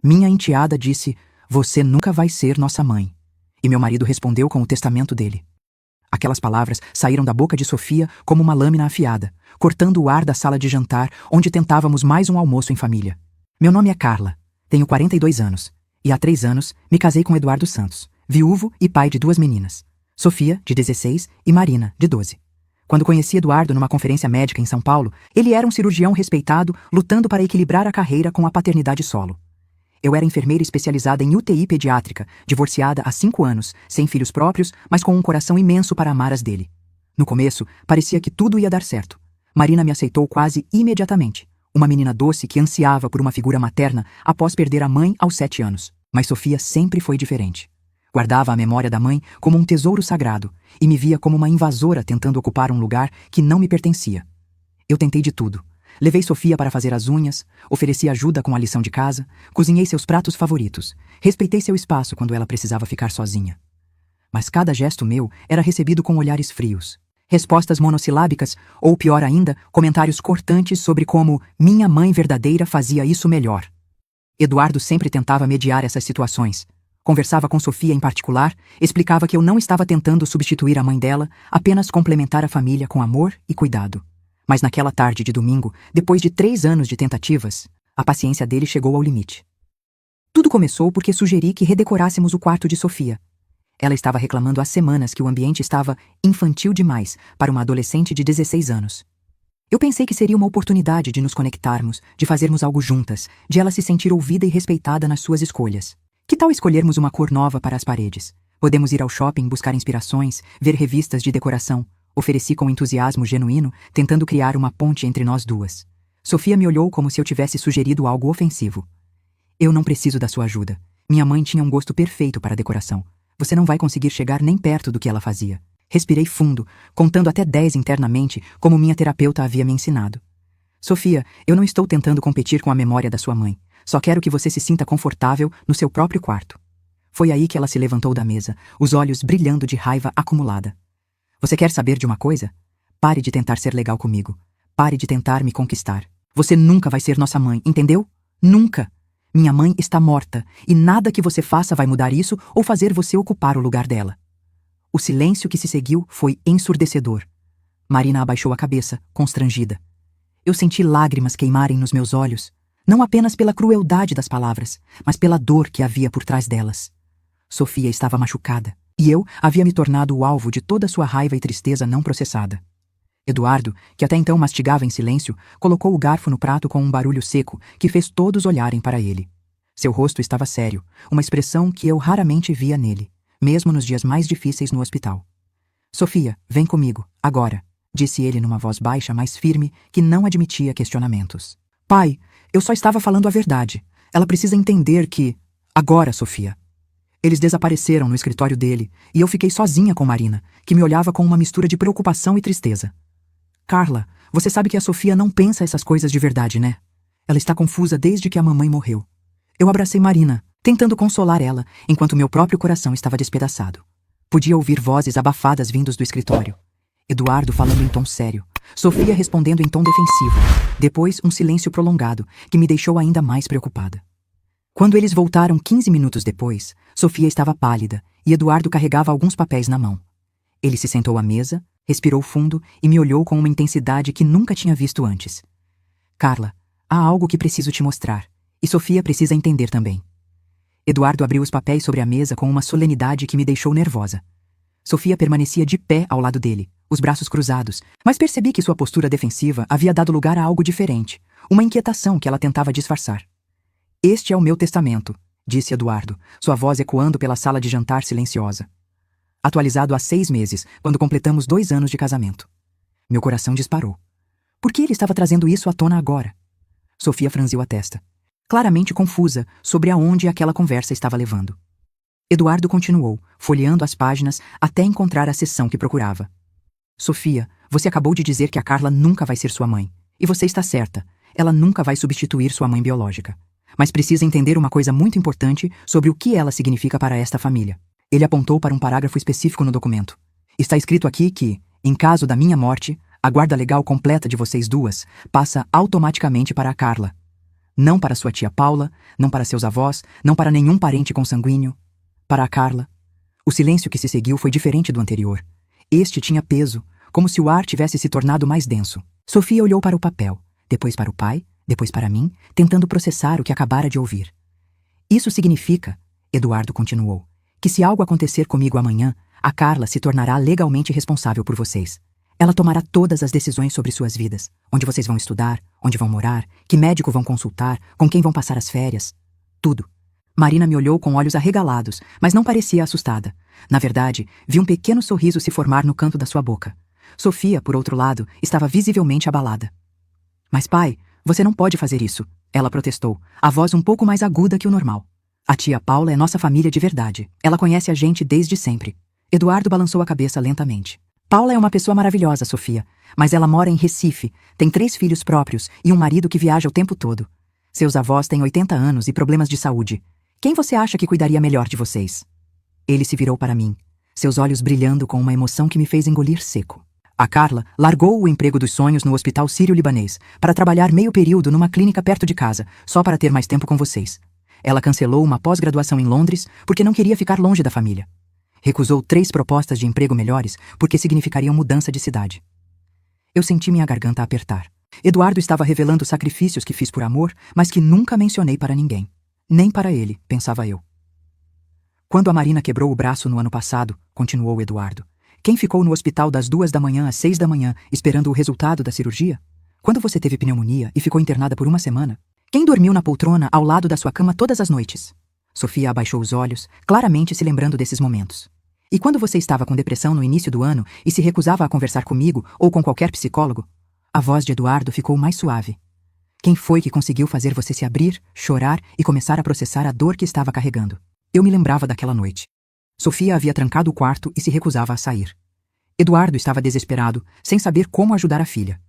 Minha enteada disse: "Você nunca vai ser nossa mãe." E meu marido respondeu com o testamento dele. Aquelas palavras saíram da boca de Sofia como uma lâmina afiada, cortando o ar da sala de jantar onde tentávamos mais um almoço em família. Meu nome é Carla, tenho 42 anos, e há 3 anos me casei com Eduardo Santos, viúvo e pai de 2 meninas, Sofia, de 16, e Marina, de 12. Quando conheci Eduardo numa conferência médica em São Paulo, ele era um cirurgião respeitado, lutando para equilibrar a carreira com a paternidade solo. Eu era enfermeira especializada em UTI pediátrica, divorciada há 5 anos, sem filhos próprios, mas com um coração imenso para amar as dele. No começo, parecia que tudo ia dar certo. Marina me aceitou quase imediatamente. Uma menina doce que ansiava por uma figura materna após perder a mãe aos 7 anos. Mas Sofia sempre foi diferente. Guardava a memória da mãe como um tesouro sagrado e me via como uma invasora tentando ocupar um lugar que não me pertencia. Eu tentei de tudo. Levei Sofia para fazer as unhas, ofereci ajuda com a lição de casa, cozinhei seus pratos favoritos, respeitei seu espaço quando ela precisava ficar sozinha. Mas cada gesto meu era recebido com olhares frios, respostas monossilábicas ou, pior ainda, comentários cortantes sobre como minha mãe verdadeira fazia isso melhor. Eduardo sempre tentava mediar essas situações. Conversava com Sofia em particular, explicava que eu não estava tentando substituir a mãe dela, apenas complementar a família com amor e cuidado. Mas naquela tarde de domingo, depois de 3 anos de tentativas, a paciência dele chegou ao limite. Tudo começou porque sugeri que redecorássemos o quarto de Sofia. Ela estava reclamando há semanas que o ambiente estava infantil demais para uma adolescente de 16 anos. Eu pensei que seria uma oportunidade de nos conectarmos, de fazermos algo juntas, de ela se sentir ouvida e respeitada nas suas escolhas. Que tal escolhermos uma cor nova para as paredes? Podemos ir ao shopping buscar inspirações, ver revistas de decoração. Ofereci com entusiasmo genuíno, tentando criar uma ponte entre nós duas. Sofia me olhou como se eu tivesse sugerido algo ofensivo. Eu não preciso da sua ajuda. Minha mãe tinha um gosto perfeito para a decoração. Você não vai conseguir chegar nem perto do que ela fazia. Respirei fundo, contando até 10 internamente, como minha terapeuta havia me ensinado. Sofia, eu não estou tentando competir com a memória da sua mãe. Só quero que você se sinta confortável no seu próprio quarto. Foi aí que ela se levantou da mesa, os olhos brilhando de raiva acumulada. Você quer saber de uma coisa? Pare de tentar ser legal comigo. Pare de tentar me conquistar. Você nunca vai ser nossa mãe, entendeu? Nunca! Minha mãe está morta, e nada que você faça vai mudar isso ou fazer você ocupar o lugar dela. O silêncio que se seguiu foi ensurdecedor. Marina abaixou a cabeça, constrangida. Eu senti lágrimas queimarem nos meus olhos, não apenas pela crueldade das palavras, mas pela dor que havia por trás delas. Sofia estava machucada. E eu havia me tornado o alvo de toda sua raiva e tristeza não processada. Eduardo, que até então mastigava em silêncio, colocou o garfo no prato com um barulho seco que fez todos olharem para ele. Seu rosto estava sério, uma expressão que eu raramente via nele, mesmo nos dias mais difíceis no hospital. Sofia, vem comigo, agora, disse ele numa voz baixa, mas firme, que não admitia questionamentos. Pai, eu só estava falando a verdade. Ela precisa entender que... Agora, Sofia. Eles desapareceram no escritório dele, e eu fiquei sozinha com Marina, que me olhava com uma mistura de preocupação e tristeza. Carla, você sabe que a Sofia não pensa essas coisas de verdade, né? Ela está confusa desde que a mamãe morreu. Eu abracei Marina, tentando consolar ela, enquanto meu próprio coração estava despedaçado. Podia ouvir vozes abafadas vindos do escritório. Eduardo falando em tom sério, Sofia respondendo em tom defensivo. Depois, um silêncio prolongado, que me deixou ainda mais preocupada. Quando eles voltaram 15 minutos depois, Sofia estava pálida e Eduardo carregava alguns papéis na mão. Ele se sentou à mesa, respirou fundo e me olhou com uma intensidade que nunca tinha visto antes. Carla, há algo que preciso te mostrar, e Sofia precisa entender também. Eduardo abriu os papéis sobre a mesa com uma solenidade que me deixou nervosa. Sofia permanecia de pé ao lado dele, os braços cruzados, mas percebi que sua postura defensiva havia dado lugar a algo diferente, uma inquietação que ela tentava disfarçar. Este é o meu testamento, disse Eduardo, sua voz ecoando pela sala de jantar silenciosa. Atualizado há 6 meses, quando completamos 2 anos de casamento. Meu coração disparou. Por que ele estava trazendo isso à tona agora? Sofia franziu a testa, claramente confusa sobre aonde aquela conversa estava levando. Eduardo continuou, folheando as páginas até encontrar a seção que procurava. Sofia, você acabou de dizer que a Carla nunca vai ser sua mãe. E você está certa, ela nunca vai substituir sua mãe biológica. Mas precisa entender uma coisa muito importante sobre o que ela significa para esta família. Ele apontou para um parágrafo específico no documento. Está escrito aqui que, em caso da minha morte, a guarda legal completa de vocês duas passa automaticamente para a Carla. Não para sua tia Paula, não para seus avós, não para nenhum parente consanguíneo. Para a Carla. O silêncio que se seguiu foi diferente do anterior. Este tinha peso, como se o ar tivesse se tornado mais denso. Sofia olhou para o papel, depois para o pai, depois para mim, tentando processar o que acabara de ouvir. Isso significa, Eduardo continuou, que se algo acontecer comigo amanhã, a Carla se tornará legalmente responsável por vocês. Ela tomará todas as decisões sobre suas vidas, onde vocês vão estudar, onde vão morar, que médico vão consultar, com quem vão passar as férias. Tudo. Marina me olhou com olhos arregalados, mas não parecia assustada. Na verdade, vi um pequeno sorriso se formar no canto da sua boca. Sofia, por outro lado, estava visivelmente abalada. Mas pai, você não pode fazer isso, ela protestou, a voz um pouco mais aguda que o normal. A tia Paula é nossa família de verdade. Ela conhece a gente desde sempre. Eduardo balançou a cabeça lentamente. Paula é uma pessoa maravilhosa, Sofia, mas ela mora em Recife, tem 3 filhos próprios e um marido que viaja o tempo todo. Seus avós têm 80 anos e problemas de saúde. Quem você acha que cuidaria melhor de vocês? Ele se virou para mim, seus olhos brilhando com uma emoção que me fez engolir seco. A Carla largou o emprego dos sonhos no Hospital Sírio-Libanês para trabalhar meio período numa clínica perto de casa, só para ter mais tempo com vocês. Ela cancelou uma pós-graduação em Londres porque não queria ficar longe da família. Recusou 3 propostas de emprego melhores porque significariam mudança de cidade. Eu senti minha garganta apertar. Eduardo estava revelando sacrifícios que fiz por amor, mas que nunca mencionei para ninguém. Nem para ele, pensava eu. Quando a Marina quebrou o braço no ano passado, continuou Eduardo, quem ficou no hospital das 2 da manhã às 6 da manhã, esperando o resultado da cirurgia? Quando você teve pneumonia e ficou internada por 1 semana? Quem dormiu na poltrona ao lado da sua cama todas as noites? Sofia abaixou os olhos, claramente se lembrando desses momentos. E quando você estava com depressão no início do ano e se recusava a conversar comigo ou com qualquer psicólogo? A voz de Eduardo ficou mais suave. Quem foi que conseguiu fazer você se abrir, chorar e começar a processar a dor que estava carregando? Eu me lembrava daquela noite. Sofia havia trancado o quarto e se recusava a sair. Eduardo estava desesperado, sem saber como ajudar a filha.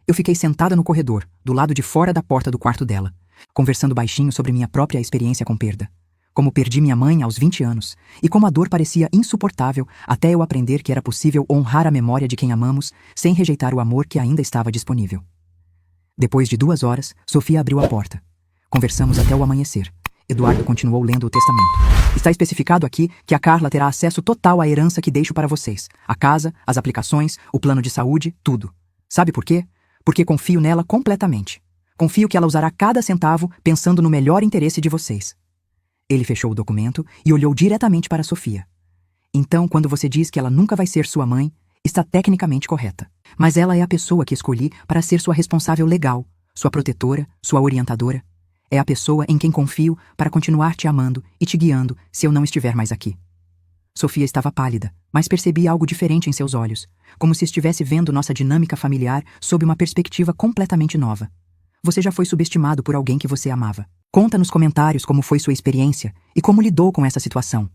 Eu fiquei sentada no corredor, do lado de fora da porta do quarto dela, conversando baixinho sobre minha própria experiência com perda. Como perdi minha mãe aos 20 anos, e como a dor parecia insuportável até eu aprender que era possível honrar a memória de quem amamos sem rejeitar o amor que ainda estava disponível. Depois de 2 horas, Sofia abriu a porta. Conversamos até o amanhecer. Eduardo continuou lendo o testamento. Está especificado aqui que a Carla terá acesso total à herança que deixo para vocês. A casa, as aplicações, o plano de saúde, tudo. Sabe por quê? Porque confio nela completamente. Confio que ela usará cada centavo pensando no melhor interesse de vocês. Ele fechou o documento e olhou diretamente para Sofia. Então, quando você diz que ela nunca vai ser sua mãe, está tecnicamente correta. Mas ela é a pessoa que escolhi para ser sua responsável legal, sua protetora, sua orientadora. É a pessoa em quem confio para continuar te amando e te guiando se eu não estiver mais aqui. Sofia estava pálida, mas percebi algo diferente em seus olhos, como se estivesse vendo nossa dinâmica familiar sob uma perspectiva completamente nova. Você já foi subestimado por alguém que você amava. Conta nos comentários como foi sua experiência e como lidou com essa situação.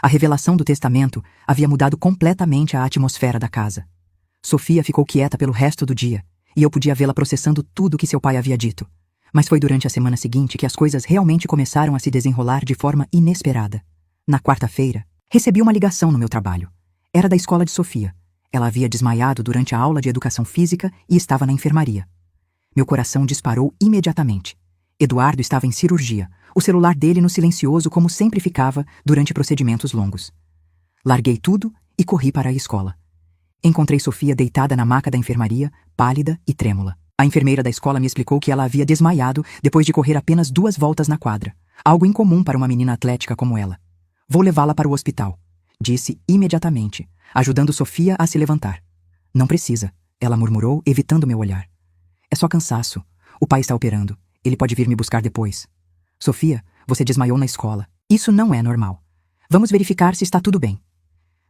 A revelação do testamento havia mudado completamente a atmosfera da casa. Sofia ficou quieta pelo resto do dia, e eu podia vê-la processando tudo o que seu pai havia dito. Mas foi durante a semana seguinte que as coisas realmente começaram a se desenrolar de forma inesperada. Na quarta-feira, recebi uma ligação no meu trabalho. Era da escola de Sofia. Ela havia desmaiado durante a aula de educação física e estava na enfermaria. Meu coração disparou imediatamente. Eduardo estava em cirurgia, o celular dele no silencioso como sempre ficava durante procedimentos longos. Larguei tudo e corri para a escola. Encontrei Sofia deitada na maca da enfermaria, pálida e trêmula. A enfermeira da escola me explicou que ela havia desmaiado depois de correr apenas 2 voltas na quadra, algo incomum para uma menina atlética como ela. Vou levá-la para o hospital, disse imediatamente, ajudando Sofia a se levantar. Não precisa, ela murmurou, evitando meu olhar. É só cansaço. O pai está operando. Ele pode vir me buscar depois. Sofia, você desmaiou na escola. Isso não é normal. Vamos verificar se está tudo bem.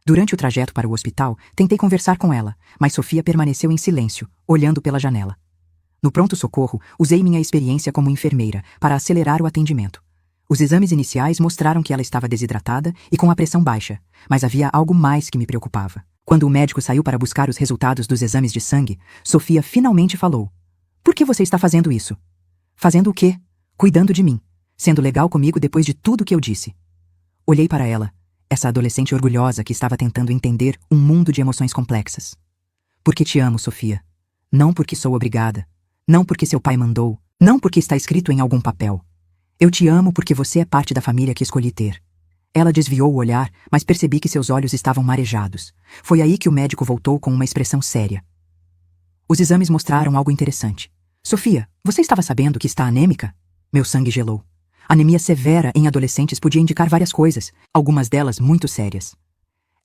Durante o trajeto para o hospital, tentei conversar com ela, mas Sofia permaneceu em silêncio, olhando pela janela. No pronto-socorro, usei minha experiência como enfermeira para acelerar o atendimento. Os exames iniciais mostraram que ela estava desidratada e com a pressão baixa, mas havia algo mais que me preocupava. Quando o médico saiu para buscar os resultados dos exames de sangue, Sofia finalmente falou. Por que você está fazendo isso? Fazendo o quê? Cuidando de mim. Sendo legal comigo depois de tudo que eu disse. Olhei para ela, essa adolescente orgulhosa que estava tentando entender um mundo de emoções complexas. Porque te amo, Sofia. Não porque sou obrigada. Não porque seu pai mandou. Não porque está escrito em algum papel. Eu te amo porque você é parte da família que escolhi ter. Ela desviou o olhar, mas percebi que seus olhos estavam marejados. Foi aí que o médico voltou com uma expressão séria. Os exames mostraram algo interessante. Sofia, você estava sabendo que está anêmica? Meu sangue gelou. Anemia severa em adolescentes podia indicar várias coisas, algumas delas muito sérias.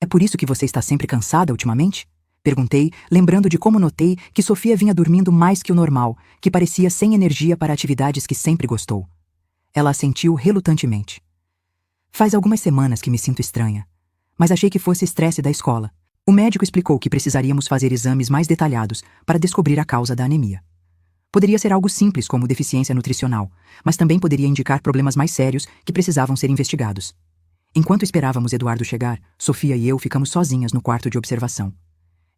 É por isso que você está sempre cansada ultimamente? Perguntei, lembrando de como notei que Sofia vinha dormindo mais que o normal, que parecia sem energia para atividades que sempre gostou. Ela assentiu relutantemente. Faz algumas semanas que me sinto estranha, mas achei que fosse estresse da escola. O médico explicou que precisaríamos fazer exames mais detalhados para descobrir a causa da anemia. Poderia ser algo simples como deficiência nutricional, mas também poderia indicar problemas mais sérios que precisavam ser investigados. Enquanto esperávamos Eduardo chegar, Sofia e eu ficamos sozinhas no quarto de observação.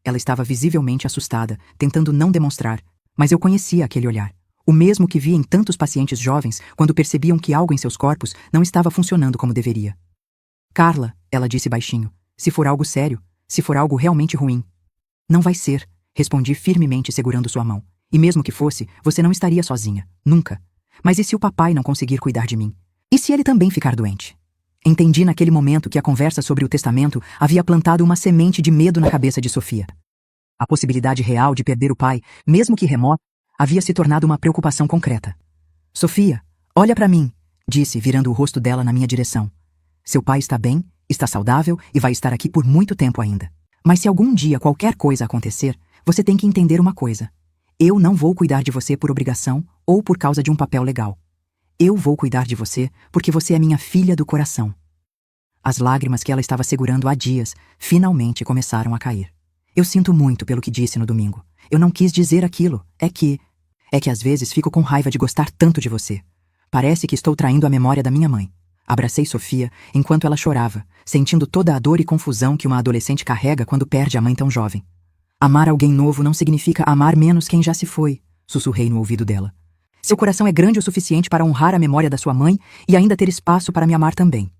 Ela estava visivelmente assustada, tentando não demonstrar, mas eu conhecia aquele olhar. O mesmo que vi em tantos pacientes jovens quando percebiam que algo em seus corpos não estava funcionando como deveria. Carla, ela disse baixinho, se for algo sério, se for algo realmente ruim. Não vai ser, respondi firmemente segurando sua mão. E mesmo que fosse, você não estaria sozinha, nunca. Mas e se o papai não conseguir cuidar de mim? E se ele também ficar doente? Entendi naquele momento que a conversa sobre o testamento havia plantado uma semente de medo na cabeça de Sofia. A possibilidade real de perder o pai, mesmo que remoto, havia se tornado uma preocupação concreta. Sofia, olha para mim, disse, virando o rosto dela na minha direção. Seu pai está bem, está saudável e vai estar aqui por muito tempo ainda. Mas se algum dia qualquer coisa acontecer, você tem que entender uma coisa. Eu não vou cuidar de você por obrigação ou por causa de um papel legal. Eu vou cuidar de você porque você é minha filha do coração. As lágrimas que ela estava segurando há dias finalmente começaram a cair. Eu sinto muito pelo que disse no domingo. Eu não quis dizer aquilo. É que às vezes fico com raiva de gostar tanto de você. Parece que estou traindo a memória da minha mãe. Abracei Sofia enquanto ela chorava, sentindo toda a dor e confusão que uma adolescente carrega quando perde a mãe tão jovem. Amar alguém novo não significa amar menos quem já se foi, sussurrei no ouvido dela. Seu coração é grande o suficiente para honrar a memória da sua mãe e ainda ter espaço para me amar também.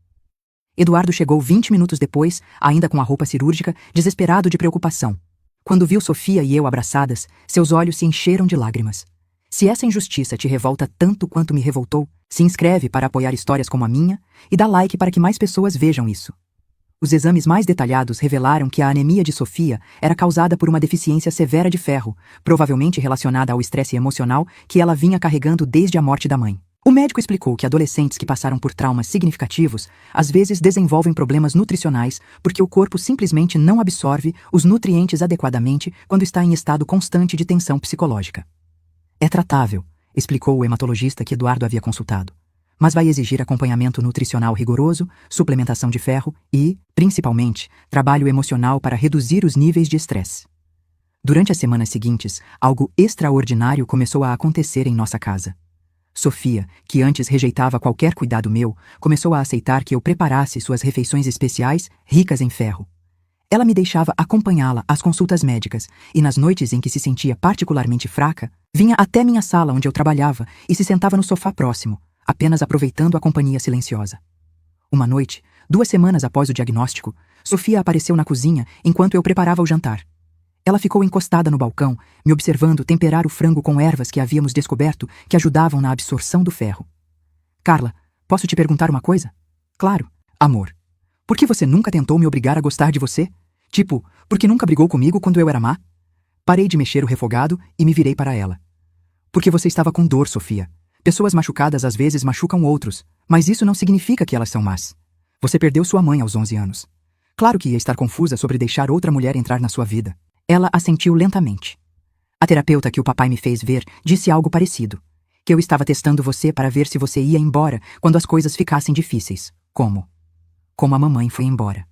Eduardo chegou 20 minutos depois, ainda com a roupa cirúrgica, desesperado de preocupação. Quando viu Sofia e eu abraçadas, seus olhos se encheram de lágrimas. Se essa injustiça te revolta tanto quanto me revoltou, se inscreve para apoiar histórias como a minha e dá like para que mais pessoas vejam isso. Os exames mais detalhados revelaram que a anemia de Sofia era causada por uma deficiência severa de ferro, provavelmente relacionada ao estresse emocional que ela vinha carregando desde a morte da mãe. O médico explicou que adolescentes que passaram por traumas significativos às vezes desenvolvem problemas nutricionais porque o corpo simplesmente não absorve os nutrientes adequadamente quando está em estado constante de tensão psicológica. É tratável, explicou o hematologista que Eduardo havia consultado, mas vai exigir acompanhamento nutricional rigoroso, suplementação de ferro e, principalmente, trabalho emocional para reduzir os níveis de estresse. Durante as semanas seguintes, algo extraordinário começou a acontecer em nossa casa. Sofia, que antes rejeitava qualquer cuidado meu, começou a aceitar que eu preparasse suas refeições especiais, ricas em ferro. Ela me deixava acompanhá-la às consultas médicas e, nas noites em que se sentia particularmente fraca, vinha até minha sala onde eu trabalhava e se sentava no sofá próximo, apenas aproveitando a companhia silenciosa. Uma noite, 2 semanas após o diagnóstico, Sofia apareceu na cozinha enquanto eu preparava o jantar. Ela ficou encostada no balcão, me observando temperar o frango com ervas que havíamos descoberto que ajudavam na absorção do ferro. Carla, posso te perguntar uma coisa? Claro. Amor, por que você nunca tentou me obrigar a gostar de você? Tipo, por que nunca brigou comigo quando eu era má? Parei de mexer o refogado e me virei para ela. Porque você estava com dor, Sofia. Pessoas machucadas às vezes machucam outros, mas isso não significa que elas são más. Você perdeu sua mãe aos 11 anos. Claro que ia estar confusa sobre deixar outra mulher entrar na sua vida. Ela assentiu lentamente. A terapeuta que o papai me fez ver disse algo parecido. Que eu estava testando você para ver se você ia embora quando as coisas ficassem difíceis. Como? Como a mamãe foi embora.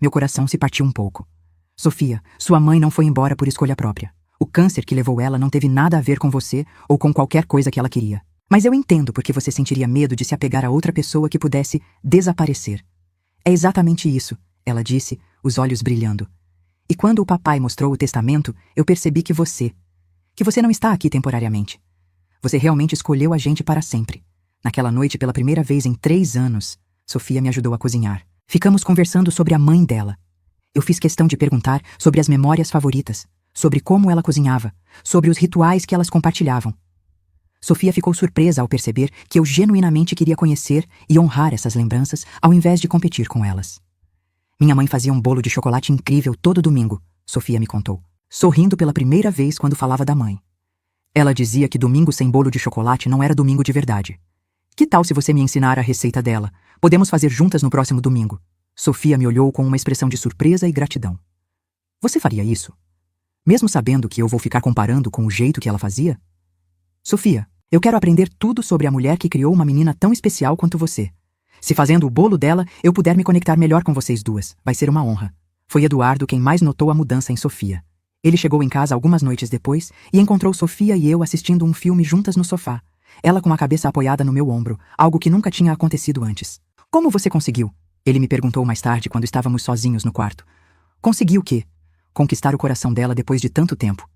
Meu coração se partiu um pouco. Sofia, sua mãe não foi embora por escolha própria. O câncer que levou ela não teve nada a ver com você ou com qualquer coisa que ela queria. Mas eu entendo porque você sentiria medo de se apegar a outra pessoa que pudesse desaparecer. É exatamente isso, ela disse, os olhos brilhando. E quando o papai mostrou o testamento, eu percebi que você não está aqui temporariamente. Você realmente escolheu a gente para sempre. Naquela noite, pela primeira vez em 3 anos, Sofia me ajudou a cozinhar. Ficamos conversando sobre a mãe dela. Eu fiz questão de perguntar sobre as memórias favoritas, sobre como ela cozinhava, sobre os rituais que elas compartilhavam. Sofia ficou surpresa ao perceber que eu genuinamente queria conhecer e honrar essas lembranças ao invés de competir com elas. Minha mãe fazia um bolo de chocolate incrível todo domingo, Sofia me contou, sorrindo pela primeira vez quando falava da mãe. Ela dizia que domingo sem bolo de chocolate não era domingo de verdade. Que tal se você me ensinar a receita dela? Podemos fazer juntas no próximo domingo. Sofia me olhou com uma expressão de surpresa e gratidão. Você faria isso? Mesmo sabendo que eu vou ficar comparando com o jeito que ela fazia? Sofia, eu quero aprender tudo sobre a mulher que criou uma menina tão especial quanto você. Se fazendo o bolo dela, eu puder me conectar melhor com vocês duas, vai ser uma honra. Foi Eduardo quem mais notou a mudança em Sofia. Ele chegou em casa algumas noites depois e encontrou Sofia e eu assistindo um filme juntas no sofá, ela com a cabeça apoiada no meu ombro, algo que nunca tinha acontecido antes. Como você conseguiu? Ele me perguntou mais tarde quando estávamos sozinhos no quarto. Consegui o quê? Conquistar o coração dela depois de tanto tempo.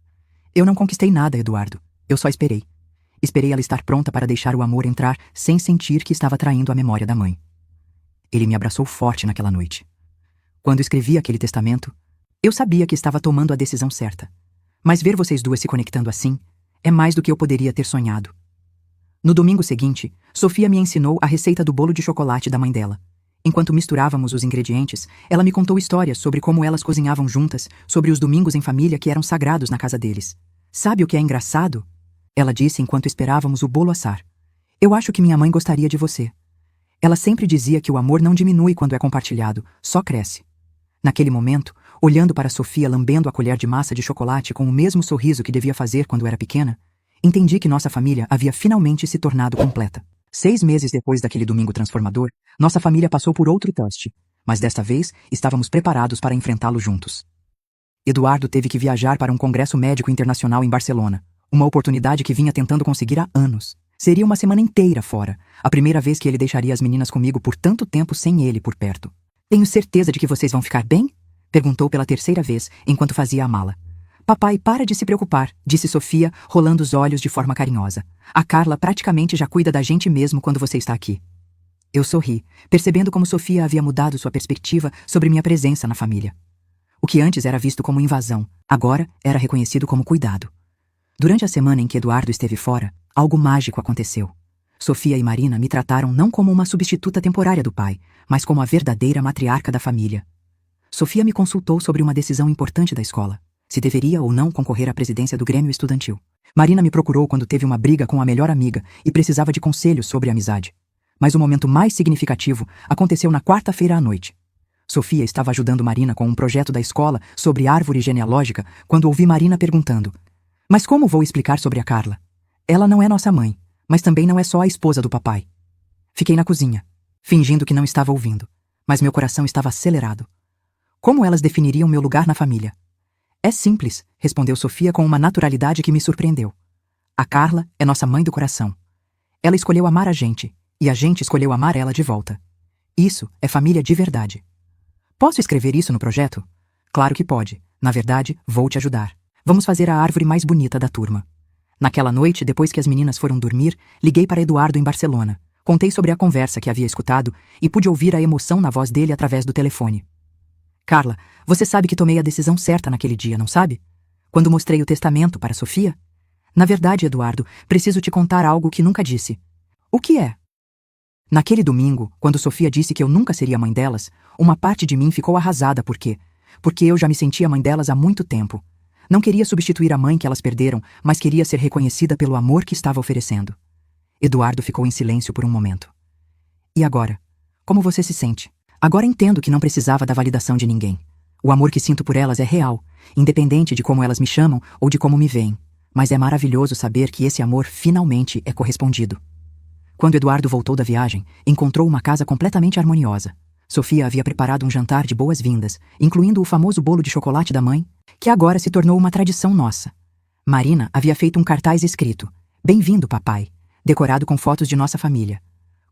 Eu não conquistei nada, Eduardo. Eu só esperei. Esperei ela estar pronta para deixar o amor entrar sem sentir que estava traindo a memória da mãe. Ele me abraçou forte naquela noite. Quando escrevi aquele testamento, eu sabia que estava tomando a decisão certa. Mas ver vocês duas se conectando assim é mais do que eu poderia ter sonhado. No domingo seguinte, Sofia me ensinou a receita do bolo de chocolate da mãe dela. Enquanto misturávamos os ingredientes, ela me contou histórias sobre como elas cozinhavam juntas, sobre os domingos em família que eram sagrados na casa deles. Sabe o que é engraçado? Ela disse enquanto esperávamos o bolo assar. Eu acho que minha mãe gostaria de você. Ela sempre dizia que o amor não diminui quando é compartilhado, só cresce. Naquele momento, olhando para Sofia lambendo a colher de massa de chocolate com o mesmo sorriso que devia fazer quando era pequena, entendi que nossa família havia finalmente se tornado completa. 6 meses depois daquele domingo transformador, nossa família passou por outro teste, mas desta vez estávamos preparados para enfrentá-lo juntos. Eduardo teve que viajar para um congresso médico internacional em Barcelona, uma oportunidade que vinha tentando conseguir há anos. Seria uma semana inteira fora, a primeira vez que ele deixaria as meninas comigo por tanto tempo sem ele por perto. Tenho certeza de que vocês vão ficar bem? Perguntou pela terceira vez, enquanto fazia a mala. Papai, para de se preocupar, disse Sofia, rolando os olhos de forma carinhosa. A Carla praticamente já cuida da gente mesmo quando você está aqui. Eu sorri, percebendo como Sofia havia mudado sua perspectiva sobre minha presença na família. O que antes era visto como invasão, agora era reconhecido como cuidado. Durante a semana em que Eduardo esteve fora, algo mágico aconteceu. Sofia e Marina me trataram não como uma substituta temporária do pai, mas como a verdadeira matriarca da família. Sofia me consultou sobre uma decisão importante da escola, se deveria ou não concorrer à presidência do Grêmio Estudantil. Marina me procurou quando teve uma briga com a melhor amiga e precisava de conselhos sobre amizade. Mas o momento mais significativo aconteceu na quarta-feira à noite. Sofia estava ajudando Marina com um projeto da escola sobre árvore genealógica quando ouvi Marina perguntando: mas como vou explicar sobre a Carla? Ela não é nossa mãe, mas também não é só a esposa do papai. Fiquei na cozinha, fingindo que não estava ouvindo, mas meu coração estava acelerado. Como elas definiriam meu lugar na família? É simples, respondeu Sofia com uma naturalidade que me surpreendeu. A Carla é nossa mãe do coração. Ela escolheu amar a gente, e a gente escolheu amar ela de volta. Isso é família de verdade. Posso escrever isso no projeto? Claro que pode. Na verdade, vou te ajudar. Vamos fazer a árvore mais bonita da turma. Naquela noite, depois que as meninas foram dormir, liguei para Eduardo em Barcelona. Contei sobre a conversa que havia escutado e pude ouvir a emoção na voz dele através do telefone. Carla, você sabe que tomei a decisão certa naquele dia, não sabe? Quando mostrei o testamento para Sofia? Na verdade, Eduardo, preciso te contar algo que nunca disse. O que é? Naquele domingo, quando Sofia disse que eu nunca seria mãe delas, uma parte de mim ficou arrasada. Por quê? Porque eu já me sentia mãe delas há muito tempo. Não queria substituir a mãe que elas perderam, mas queria ser reconhecida pelo amor que estava oferecendo. Eduardo ficou em silêncio por um momento. E agora? Como você se sente? Agora entendo que não precisava da validação de ninguém. O amor que sinto por elas é real, independente de como elas me chamam ou de como me veem. Mas é maravilhoso saber que esse amor finalmente é correspondido. Quando Eduardo voltou da viagem, encontrou uma casa completamente harmoniosa. Sofia havia preparado um jantar de boas-vindas, incluindo o famoso bolo de chocolate da mãe, que agora se tornou uma tradição nossa. Marina havia feito um cartaz escrito: "Bem-vindo, papai", decorado com fotos de nossa família.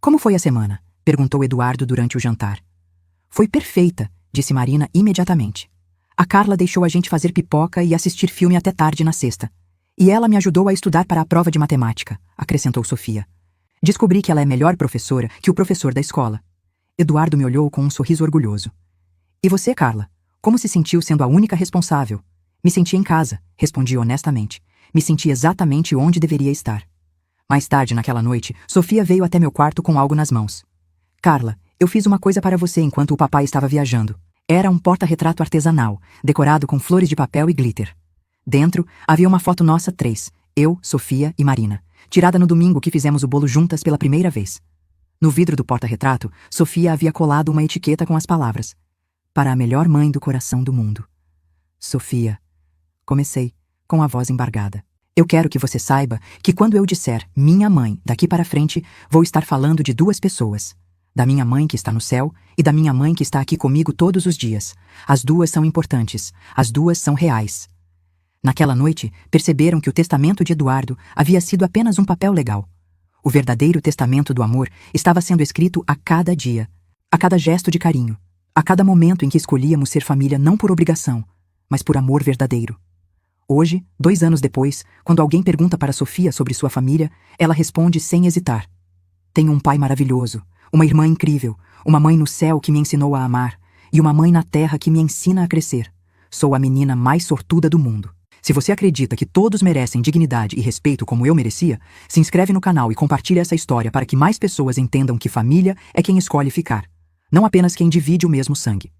Como foi a semana? Perguntou Eduardo durante o jantar. Foi perfeita, disse Marina imediatamente. A Carla deixou a gente fazer pipoca e assistir filme até tarde na sexta. E ela me ajudou a estudar para a prova de matemática, acrescentou Sofia. Descobri que ela é melhor professora que o professor da escola. Eduardo me olhou com um sorriso orgulhoso. E você, Carla? Como se sentiu sendo a única responsável? Me senti em casa, respondi honestamente. Me senti exatamente onde deveria estar. Mais tarde naquela noite, Sofia veio até meu quarto com algo nas mãos. Carla, eu fiz uma coisa para você enquanto o papai estava viajando. Era um porta-retrato artesanal, decorado com flores de papel e glitter. Dentro, havia uma foto nossa três, eu, Sofia e Marina, tirada no domingo que fizemos o bolo juntas pela primeira vez. No vidro do porta-retrato, Sofia havia colado uma etiqueta com as palavras: para a melhor mãe do coração do mundo. Sofia, comecei, com a voz embargada. Eu quero que você saiba que quando eu disser minha mãe daqui para frente, vou estar falando de duas pessoas. Da minha mãe que está no céu e da minha mãe que está aqui comigo todos os dias. As duas são importantes, as duas são reais. Naquela noite, perceberam que o testamento de Eduardo havia sido apenas um papel legal. O verdadeiro testamento do amor estava sendo escrito a cada dia, a cada gesto de carinho, a cada momento em que escolhíamos ser família não por obrigação, mas por amor verdadeiro. Hoje, 2 anos depois, quando alguém pergunta para Sofia sobre sua família, ela responde sem hesitar: tenho um pai maravilhoso, uma irmã incrível, uma mãe no céu que me ensinou a amar e uma mãe na terra que me ensina a crescer. Sou a menina mais sortuda do mundo. Se você acredita que todos merecem dignidade e respeito como eu merecia, se inscreve no canal e compartilha essa história para que mais pessoas entendam que família é quem escolhe ficar, não apenas quem divide o mesmo sangue.